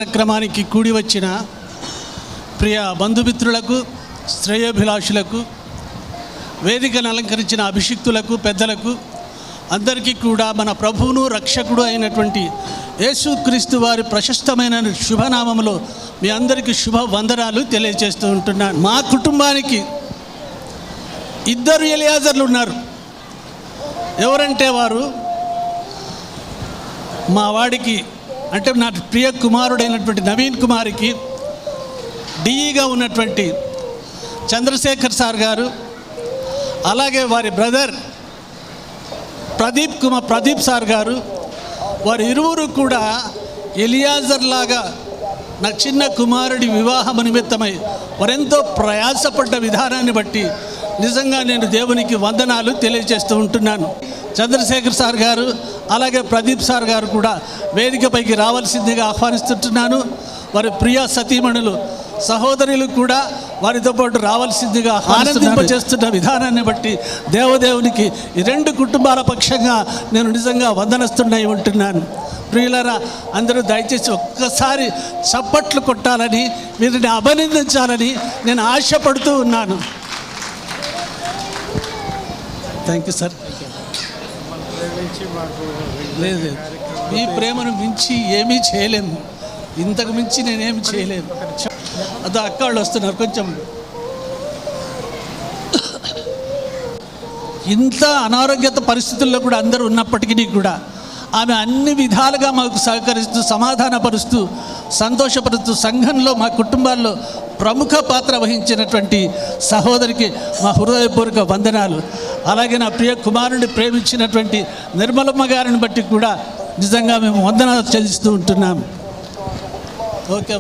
కార్యక్రమానికి కూడి వచ్చిన ప్రియ బంధుమిత్రులకు, శ్రేయోభిలాషులకు, వేదికను అలంకరించిన అభిషిక్తులకు, పెద్దలకు అందరికీ కూడా మన ప్రభువును రక్షకుడు అయినటువంటి యేసుక్రీస్తు వారి ప్రశస్తమైన శుభనామములో మీ అందరికీ శుభ వందనాలు తెలియజేస్తూ ఉంటున్నాను. మా కుటుంబానికి 2 ఎలియాజర్లు ఉన్నారు. ఎవరంటే వారు మా వాడికి అంటే నా ప్రియ కుమారుడైనటువంటి నవీన్ కుమార్కి డిఈగా ఉన్నటువంటి చంద్రశేఖర్ సార్ గారు, అలాగే వారి బ్రదర్ ప్రదీప్ సార్ గారు, వారి ఇరువురు కూడా ఎలియాజర్ లాగా నా చిన్న కుమారుడి వివాహం నిమిత్తమై వారెంతో ప్రయాసపడ్డ విధానాన్ని బట్టి నిజంగా నేను దేవునికి వందనాలు తెలియజేస్తూ ఉంటున్నాను. చంద్రశేఖర్ సార్ గారు అలాగే ప్రదీప్ సార్ గారు కూడా వేదికపైకి రావాల్సిందిగా ఆహ్వానిస్తుంటున్నాను. వారి ప్రియ సతీమణులు సహోదరులు కూడా వారితో పాటు రావాల్సిందిగా ఆనందింపచేస్తున్న విధానాన్ని బట్టి దేవదేవునికి ఈ 2 కుటుంబాల పక్షంగా నేను నిజంగా వందనస్తున్నై ఉంటున్నాను. ప్రియులరా, అందరూ దయచేసి ఒక్కసారి చప్పట్లు కొట్టాలని, వీరిని అభినందించాలని నేను ఆశపడుతూ ఉన్నాను. Thank you sir. లేదు, మీ ప్రేమను మించి ఏమీ చేయలేము, ఇంతకు మించి నేనేమి చేయలేము. అదో అక్క వాళ్ళు వస్తున్నారు. కొంచెం ఇంత అనారోగ్యత పరిస్థితుల్లో కూడా అందరూ ఉన్నప్పటికీ కూడా ఆమె అన్ని విధాలుగా మాకు సహకరిస్తూ, సమాధానపరుస్తూ, సంతోషపరుస్తూ, సంఘంలో మా కుటుంబాల్లో ప్రముఖ పాత్ర వహించినటువంటి సహోదరికి మా హృదయపూర్వక వందనాలు. అలాగే నా ప్రియ కుమారుడిని ప్రేమించినటువంటి నిర్మలమ్మ గారిని బట్టి కూడా నిజంగా మేము వందనాలు చెల్లిస్తూ ఉంటున్నాము. ఓకే.